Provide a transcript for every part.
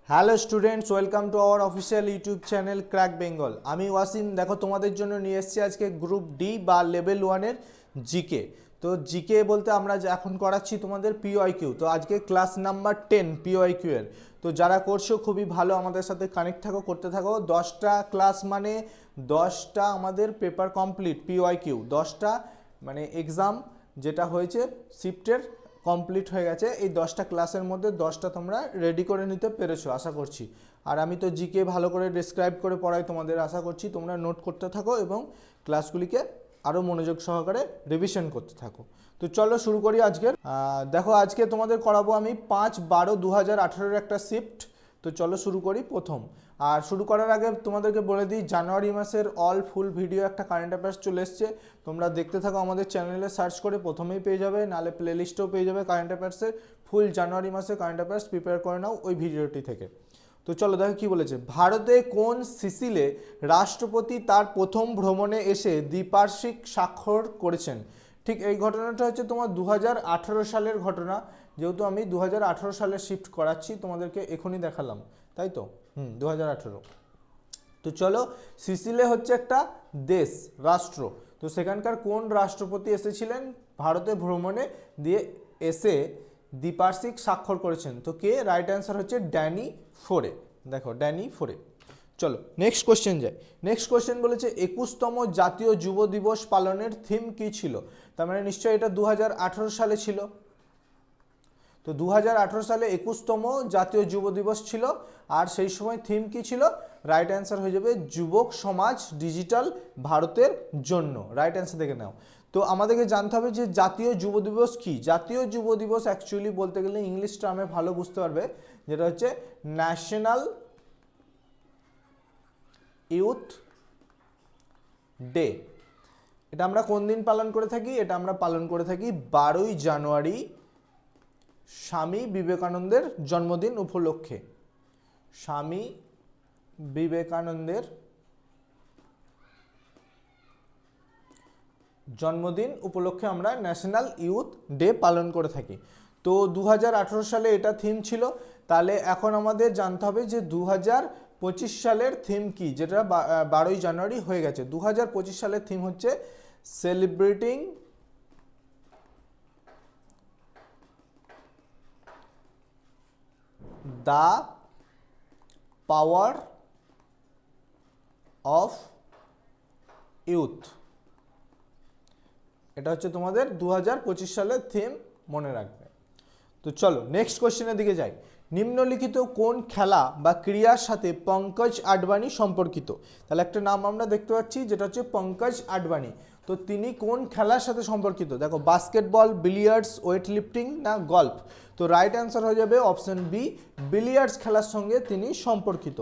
Hello students, welcome to our official YouTube channel crack Bengal. আমি ওয়াসিম। দেখো, তোমাদের জন্য নিয়ে এসেছি আজকে গ্রুপ ডি বা লেভেল ওয়ানের জিকে। তো জিকে বলতে আমরা এখন করাচ্ছি তোমাদের পিওআইকিউ। তো আজকে ক্লাস নাম্বার 10 পিওআইকিউ এর। তো যারা করছো খুবই ভালো, আমাদের সাথে কানেক্ট থাকো, করতে থাকো। 10টা ক্লাস মানে 10টা আমাদের পেপার কমপ্লিট। পিওআইকিউ 10টা মানে এক্সাম যেটা হয়েছে শিফটের কমপ্লিট হয়ে গেছে। এই 10টা ক্লাসের মধ্যে 10টা তোমরা রেডি করে নিতে পেরেছো আশা করছি। আর আমি তো জিকে ভালো করে ডিসক্রাইব করে পড়াই তোমাদের, আশা করছি তোমরা নোট করতে থাকো এবং ক্লাসগুলিকে আরও মনোযোগ সহকারে রিভিশন করতে থাকো। তো চলো শুরু করি আজকের। দেখো, আজকে তোমাদের করাবো আমি 5/12/2018 একটা শিফট। তো চলো শুরু করি প্রথম। আর শুরু করার আগে তোমাদেরকে বলে দিই, জানুয়ারি মাসের অল ফুল ভিডিও একটা কারেন্ট অ্যাফেয়ার্স চলে এসছে। তোমরা দেখতে থাকো, আমাদের চ্যানেলে সার্চ করে প্রথমেই পেয়ে যাবে, নাহলে প্লেলিস্টেও পেয়ে যাবে কারেন্ট অ্যাফেয়ার্সের ফুল জানুয়ারি মাসে কারেন্ট অ্যাফেয়ার্স। প্রিপেয়ার করে নাও ওই ভিডিওটি থেকে। তো চলো দেখো কি বলেছে। ভারতে কোন সিসিলে রাষ্ট্রপতি তার প্রথম ভ্রমণে এসে দ্বিপার্শ্বিক স্বাক্ষর করেছেন? ঠিক এই ঘটনাটা হচ্ছে তোমার 2018 সালের ঘটনা। যেহেতু আমি 2018 সালে শিফট করাচ্ছি, তোমাদেরকে এখনই দেখালাম, তাই তো? 2018। তো চলো, সিসিলে হচ্ছে একটা দেশ, রাষ্ট্র। তো সেখানকার কোন রাষ্ট্রপতি এসেছিলেন ভারতে ভ্রমণে, দিয়ে এসে দ্বিপার্শ্বিক স্বাক্ষর করেছেন? তো কে? রাইট অ্যান্সার হচ্ছে ড্যানি ফোরে। দেখো, ড্যানি ফোরে। চলো নেক্সট কোশ্চেন যাই। নেক্সট কোশ্চেন বলেছে 21তম জাতীয় যুব দিবস পালনের থিম কী ছিল? তার মানে নিশ্চয়ই এটা 2018 সালে ছিল। তো 2018 সালে 21তম জাতীয় যুব দিবস ছিল। আর সেই সময় থিম কী ছিল? রাইট অ্যান্সার হয়ে যাবে যুবক সমাজ ডিজিটাল ভারতের জন্য। রাইট অ্যান্সার দেখে নাও। তো আমাদেরকে জানতে হবে যে জাতীয় যুব দিবস কী। জাতীয় যুব দিবস অ্যাকচুয়ালি বলতে গেলে ইংলিশ টার্মে ভালো বুঝতে পারবে, যেটা হচ্ছে ন্যাশনাল ইউথ ডে। এটা আমরা কোন দিন পালন করে থাকি? এটা আমরা পালন করে থাকি 12ই জানুয়ারি, স্বামী বিবেকানন্দের জন্মদিন উপলক্ষে। স্বামী বিবেকানন্দের জন্মদিন উপলক্ষে আমরা ন্যাশনাল ইউথ ডে পালন করে থাকি। তো 2018 সালে এটা থিম ছিল। তাহলে এখন আমাদের জানতে হবে যে 2025 সালের থিম কি, যেটা 12ই জানুয়ারি হয়ে গেছে। 2025 সালের থিম হচ্ছে celebrating the power of youth. এটা হচ্ছে তোমাদের 2025 সালের থিম, মনে রাখবে। তো চলো নেক্সট কোশ্চেনের দিকে যাই। নিম্নলিখিত কোন খেলা বা ক্রীড়ার সাথে পঙ্কজ আডবাণী সম্পর্কিত? তাহলে একটা নাম আমরা দেখতে পাচ্ছি, যেটা হচ্ছে পঙ্কজ আডবাণী। তো তিনি কোন খেলার সাথে সম্পর্কিত? দেখো, বাস্কেটবল, বিলিয়ার্ডস, ওয়েট লিফটিং না গল্ফ? তো রাইট অ্যান্সার হয়ে যাবে অপশন বি, বিলিয়ার্ডস খেলার সঙ্গে তিনি সম্পর্কিত।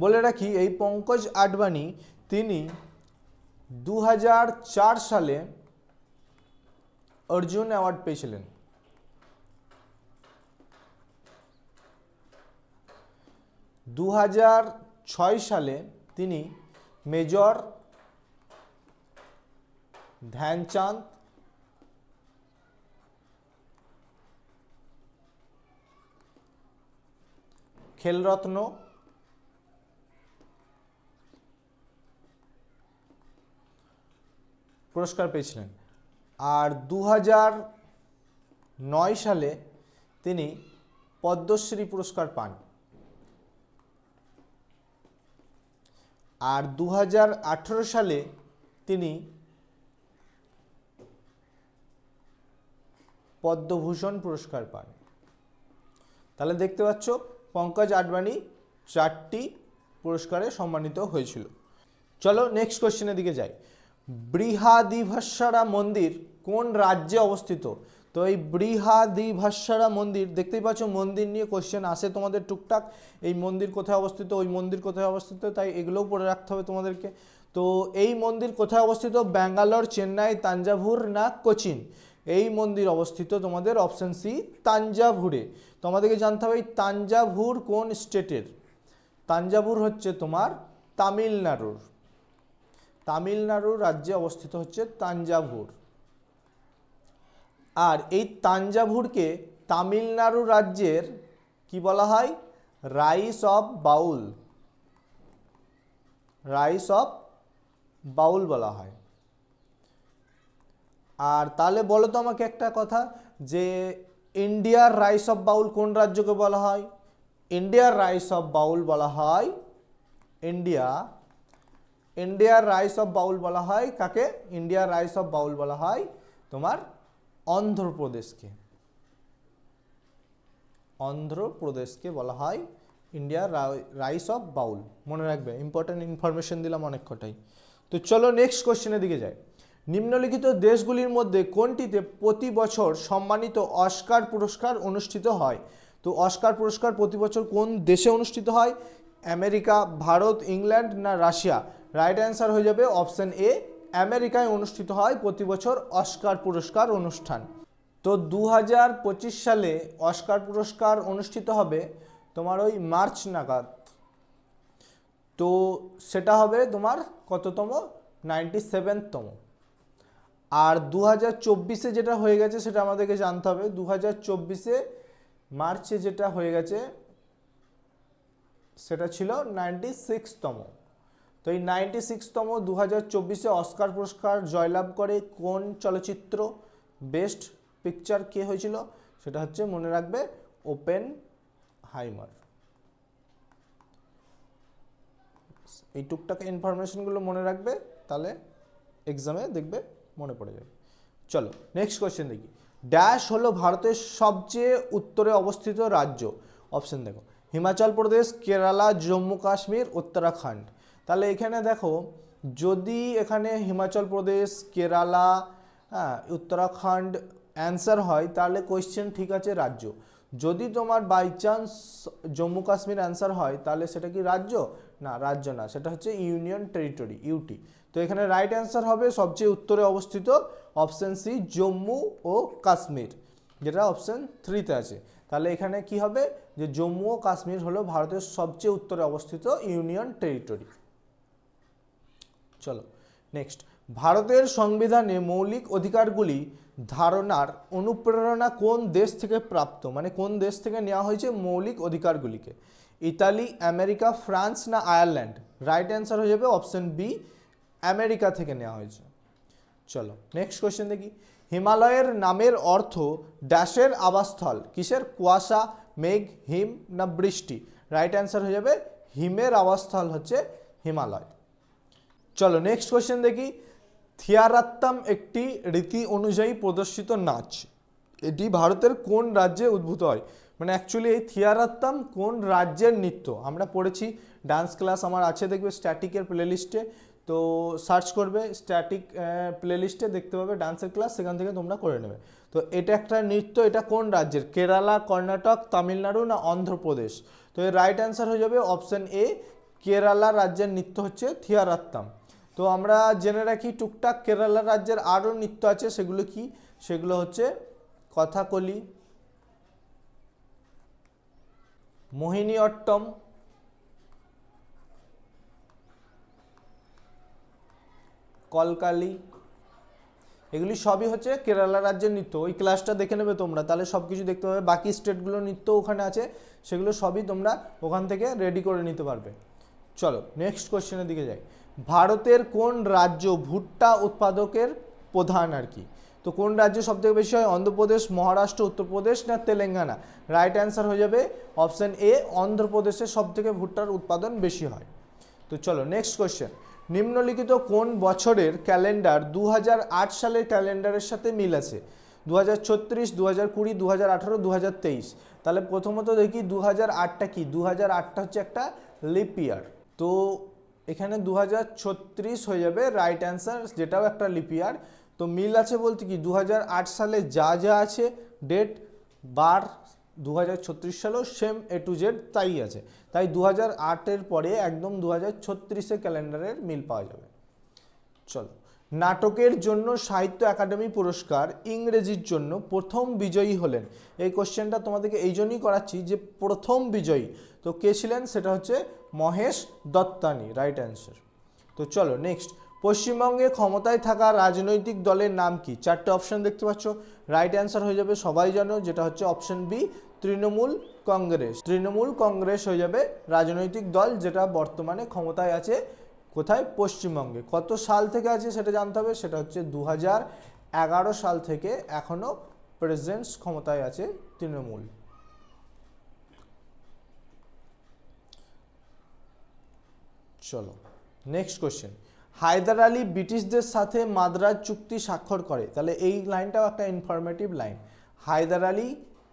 বলে রাখি, এই পঙ্কজ আডবাণী তিনি 2004 সালে অর্জুন অ্যাওয়ার্ড পেয়েছিলেন। 2006 সালে তিনি মেজর ধ্যানচাঁদ খেলরত্ন পুরস্কার পেয়েছিলেন। আর 2009 সালে তিনি পদ্মশ্রী পুরস্কার পান। আর 2018 সালে তিনি পদ্মভূষণ পুরস্কার পান। তাহলে দেখতে পাচ্ছ, পঙ্কজ আডবাণী 4টি পুরস্কারে সম্মানিত হয়েছিল। চলো নেক্সট কোশ্চেনের দিকে যাই। বৃহাদিভাস্বরা মন্দির কোন রাজ্যে অবস্থিত? তো এই বৃহাদিভাস্বরা মন্দির, দেখতেই পাচ্ছ মন্দির নিয়ে কোশ্চেন আসে তোমাদের টুকটাক। এই মন্দির কোথায় অবস্থিত, ওই মন্দির কোথায় অবস্থিত, তাই এগুলোও পড়ে রাখতে হবে তোমাদেরকে। তো এই মন্দির কোথায় অবস্থিত? ব্যাঙ্গালোর, চেন্নাই, তাঞ্জাভুর না কোচিন? এই মন্দির অবস্থিত তোমাদের অপশন সি, তাঞ্জাভুরে। তোমাদেরকে জানতে হবে এই তাঞ্জাভুর কোন স্টেটের। তাঞ্জাভুর হচ্ছে তোমার তামিলনাড়ুর। তামিলনাড়ু রাজ্যে অবস্থিত হচ্ছে তাঞ্জাভুর। আর এই তাঞ্জাভুরকে তামিলনাড়ু রাজ্যের কি বলা হয়? Rice of bowl, rice of bowl বলা হয়। আর তাহলে বলো তো আমাকে একটা কথা, যে ইন্ডিয়ার রাইস অফ বাউল কোন রাজ্যকে বলা হয়? ইন্ডিয়ার রাইস অফ বাউল বলা হয় ইন্ডিয়ার রাইস অফ বাউল বলা হয় কাকে? ইন্ডিয়ার রাইস অফ বাউল বলা হয় তোমার অন্ধ্রপ্রদেশকে। অন্ধ্রপ্রদেশকে বলা হয় ইন্ডিয়ার রাইস অফ বাউল। মনে রাখবে, ইম্পর্টেন্ট ইনফরমেশন দিলাম অনেক কটাই। তো চলো নেক্সট কোশ্চেনের দিকে যাই। নিম্নলিখিত দেশগুলির মধ্যে কোনটিতে প্রতি বছর সম্মানিত অস্কার পুরস্কার অনুষ্ঠিত হয়? তো অস্কার পুরস্কার প্রতি বছর কোন দেশে অনুষ্ঠিত হয়? আমেরিকা, ভারত, ইংল্যান্ড না রাশিয়া? রাইট অ্যান্সার হয়ে যাবে অপশন এ, আমেরিকায় অনুষ্ঠিত হয় প্রতি বছর অস্কার পুরস্কার অনুষ্ঠান। তো 2025 সালে অস্কার পুরস্কার অনুষ্ঠিত হবে তোমার ওই মার্চ নাগাদ। তো সেটা হবে তোমার কততম? 97তম। আর 2024-এ যেটা হয়ে গেছে সেটা আমাদেরকে জানতে হবে। 2024-এ মার্চে যেটা হয়ে গেছে সেটা ছিল 96তম। তো এই 96তম 2024-এ অস্কার পুরস্কার জয়লাভ করে কোন চলচ্চিত্র? বেস্ট পিকচার কে হয়েছিল? সেটা হচ্ছে, মনে রাখবে, ওপেনহাইমার। এই টুকটাক ইনফরমেশনগুলো মনে রাখবে, তাহলে এক্সামে দেখবে মনে পড়ে যাবে। চলো নেক্সট কোয়েশ্চেন দেখি। ড্যাশ হলো ভারতের সবচেয়ে উত্তরে অবস্থিত রাজ্য? অপশন দেখো, হিমাচল প্রদেশ, কেরালা, জম্মু কাশ্মীর, উত্তরাখণ্ড। তাহলে এখানে দেখো, যদি এখানে হিমাচল প্রদেশ, কেরালা, উত্তরাখণ্ড অ্যান্সার হয় তাহলে কোয়েশ্চেন ঠিক আছে রাজ্য। যদি তোমার by chance Jammu Kashmir answer হয় তাহলে সেটা কি রাজ্য? না, রাজ্য না, সেটা হচ্ছে ইউনিয়ন টেরিটরি, ইউটি। তো এখানে রাইট অ্যান্সার হবে সবচেয়ে উত্তরে অবস্থিত অপশন সি, জম্মু ও কাশ্মীর, যেটা অপশন 3-তে আছে। তাহলে এখানে কি হবে, যে জম্মু ও কাশ্মীর হলো ভারতের সবচেয়ে উত্তরে অবস্থিত ইউনিয়ন টেরিটরি। চলো নেক্সট। ভারতের সংবিধানে মৌলিক অধিকারগুলি ধারণার অনুপ্রেরণা কোন দেশ থেকে প্রাপ্ত? মানে কোন দেশ থেকে নেওয়া হয়েছে মৌলিক অধিকারগুলিকে? ইতালি, আমেরিকা, ফ্রান্স না আয়ারল্যান্ড? রাইট অ্যান্সার হয়ে যাবে অপশন বি, আমেরিকা থেকে নেওয়া হয়েছে। চলো নেক্সট কোয়েশ্চেন দেখি। হিমালয়ের নামের অর্থ ড্যাশের আবাসস্থল? কিসের? কুয়াশা, মেঘ, হিম না বৃষ্টি? রাইট অ্যান্সার হয়ে যাবে হিমের আবাসস্থল হচ্ছে হিমালয়। চলো নেক্সট কোয়েশ্চেন দেখি। থিয়ারাত্তম একটি রীতি অনুযায়ী প্রদর্শিত নাচ, এটি ভারতের কোন রাজ্যে উদ্ভূত হয়? মানে অ্যাকচুয়ালি এই থিয়ারাত্তম কোন রাজ্যের নৃত্য? আমরা পড়েছি, ডান্স ক্লাস আমার আছে, দেখবে স্ট্যাটিকের প্লেলিস্টে। তো সার্চ করবে স্ট্যাটিক প্লেলিস্টে, দেখতে পাবে ডান্সের ক্লাস, সেখান থেকে তোমরা করে নেবে। তো এটা একটা নৃত্য, এটা কোন রাজ্যের? কেরালা, কর্ণাটক, তামিলনাড়ু না অন্ধ্রপ্রদেশ? তো এর রাইট অ্যান্সার হয়ে যাবে অপশন এ, কেরালা রাজ্যের নৃত্য হচ্ছে থিয়ারাত্তম। তো আমরা জেনে রাখি টুকটাক কেরালা রাজ্যের আরও নৃত্য আছে, সেগুলো কি? সেগুলো হচ্ছে কথাকলি, মোহিনীঅট্টম, কলকালি। এগুলি সবই হচ্ছে কেরালা রাজ্যের নৃত্য। ওই ক্লাসটা দেখে নেবে তোমরা, তাহলে সব কিছু দেখতে পাবে। বাকি স্টেটগুলোর নৃত্য ওখানে আছে, সেগুলো সবই তোমরা ওখান থেকে রেডি করে নিতে পারবে। চলো নেক্সট কোশ্চেনের দিকে যাই। ভারতের কোন রাজ্য ভুট্টা উৎপাদকের প্রধান আর কি? তো কোন রাজ্য সবথেকে বেশি হয়? অন্ধ্রপ্রদেশ, মহারাষ্ট্র, উত্তরপ্রদেশ না তেলেঙ্গানা? রাইট অ্যান্সার হয়ে যাবে অপশন এ, অন্ধ্রপ্রদেশে সবথেকে ভুট্টার উৎপাদন বেশি হয়। তো চলো নেক্সট কোশ্চেন। নিম্নলিখিত কোন বছরের ক্যালেন্ডার 2008 সালের ক্যালেন্ডারের সাথে মিল আছে? 2036, 2020, 2018, 2023? তাহলে প্রথমত দেখি 2008টা কি। 2008টা হচ্ছে একটা লিপ ইয়ার। তো এখানে 2036 হয়ে যাবে রাইট অ্যান্সার, যেটাও একটা লিপ ইয়ার। তো মিল আছে বলতে কি, 2008 সালে যা যা আছে ডেট, বার, 2036 সালেও সেম এ টু জেড তাই আছে। তাই 2008-এর পরে একদম 2036-এ ক্যালেন্ডারের মিল পাওয়া যাবে। চলো, নাটকের জন্য সাহিত্য একাডেমি পুরস্কার ইংরেজির জন্য প্রথম বিজয়ী হলেন? এই কোশ্চেনটা তোমাদেরকে এই জন্যই করাচ্ছি যে প্রথম বিজয়ী তো কে ছিলেন, সেটা হচ্ছে মহেশ দত্তানি, রাইট অ্যান্সার। তো চলো নেক্সট। পশ্চিমবঙ্গে ক্ষমতায় থাকা রাজনৈতিক দলের নাম কি? 4টে অপশন দেখতে পাচ্ছ, রাইট অ্যান্সার হয়ে যাবে সবাই জানো, যেটা হচ্ছে অপশন বি, তৃণমূল কংগ্রেস। তৃণমূল কংগ্রেস হয়ে যাবে রাজনৈতিক দল যেটা বর্তমানে ক্ষমতায় আছে কোথায়? পশ্চিমবঙ্গে। কত সাল থেকে আছে সেটা জানতে হবে, সেটা হচ্ছে 2011 সাল থেকে এখনো প্রেজেন্ট ক্ষমতায় আছে তৃণমূল। চলো নেক্সট কোশ্চেন। হায়দার আলী ব্রিটিশদের সাথে মাদ্রাজ চুক্তি স্বাক্ষর করে। তাহলে এই লাইনটাও একটা ইনফরমেটিভ লাইন। হায়দার আলী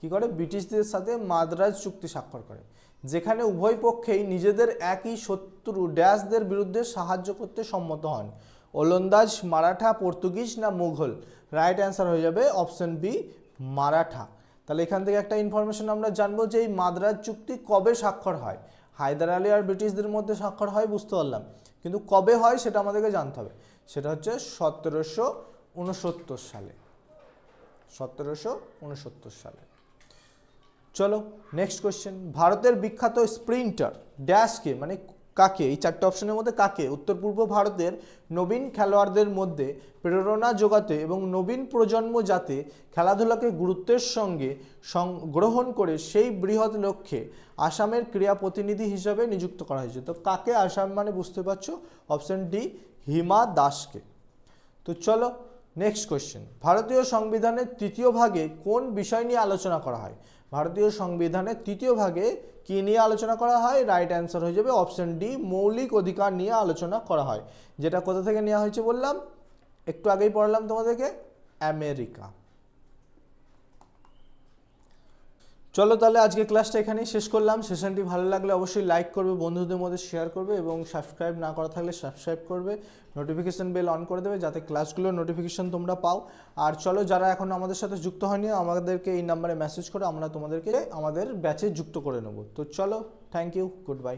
কি করে? ব্রিটিশদের সাথে মাদ্রাজ চুক্তি স্বাক্ষর করে, যেখানে উভয় পক্ষেই নিজেদের একই শত্রু ড্যাশদের বিরুদ্ধে সাহায্য করতে সম্মত হন। ওলন্দাজ, মারাঠা, পর্তুগিজ না মুঘল? রাইট অ্যান্সার হয়ে যাবে অপশন বি, মারাঠা। তাহলে এখান থেকে একটা ইনফরমেশন আমরা জানবো যে এই মাদ্রাজ চুক্তি কবে স্বাক্ষর হয়। হায়দার আলী আর ব্রিটিশদের মধ্যে স্বাক্ষর হয় বুঝতে পারলাম, কিন্তু কবে হয় সেটা আমাদেরকে জানতে হবে। সেটা হচ্ছে 1769 সালে। 1769 সালে। চলো নেক্সট কোশ্চেন। ভারতের বিখ্যাত স্প্রিন্টার ড্যাশকে, মানে কাকে? এই চারটে অপশনের মধ্যে কাকে উত্তর পূর্ব ভারতের নবীন খেলোয়াড়দের মধ্যে প্রেরণা যোগাতে এবং নবীন প্রজন্ম যাতে খেলাধুলাকে গুরুত্বের সঙ্গে গ্রহণ করে সেই বৃহৎ লক্ষ্যে আসামের ক্রীড়া প্রতিনিধি হিসাবে নিযুক্ত করা হয়েছে। তো কাকে? আসাম মানে বুঝতে পারছো, অপশন ডি, হিমা দাসকে। তো চলো নেক্সট কোশ্চেন। ভারতীয় সংবিধানের তৃতীয় ভাগে কোন বিষয় নিয়ে আলোচনা করা হয়? ভারতীয় সংবিধানের তৃতীয় ভাগে কি নিয়ে আলোচনা করা হয়? রাইট অ্যান্সার হয়ে যাবে অপশন ডি, মৌলিক অধিকার নিয়ে আলোচনা করা হয়। যেটা কোথা থেকে নেওয়া হয়েছে বললাম, একটু আগেই পড়লাম তোমাদেরকে, আমেরিকা। চলো তাহলে আজকে ক্লাসটা এখানেই শেষ করলাম। সেশনটি ভালো লাগলে অবশ্যই লাইক করবে, বন্ধুদের মধ্যে শেয়ার করবে এবং সাবস্ক্রাইব না করা থাকলে সাবস্ক্রাইব করবে, নোটিফিকেশন বেল অন করে দেবে যাতে ক্লাসগুলোর নোটিফিকেশন তোমরা পাও। আর চলো যারা এখন আমাদের সাথে যুক্ত হয়নি আমাদেরকে এই নাম্বারে মেসেজ করে আমরা তোমাদেরকে আমাদের ব্যাচে যুক্ত করে নেব। তো চলো, থ্যাংক ইউ, গুড বাই।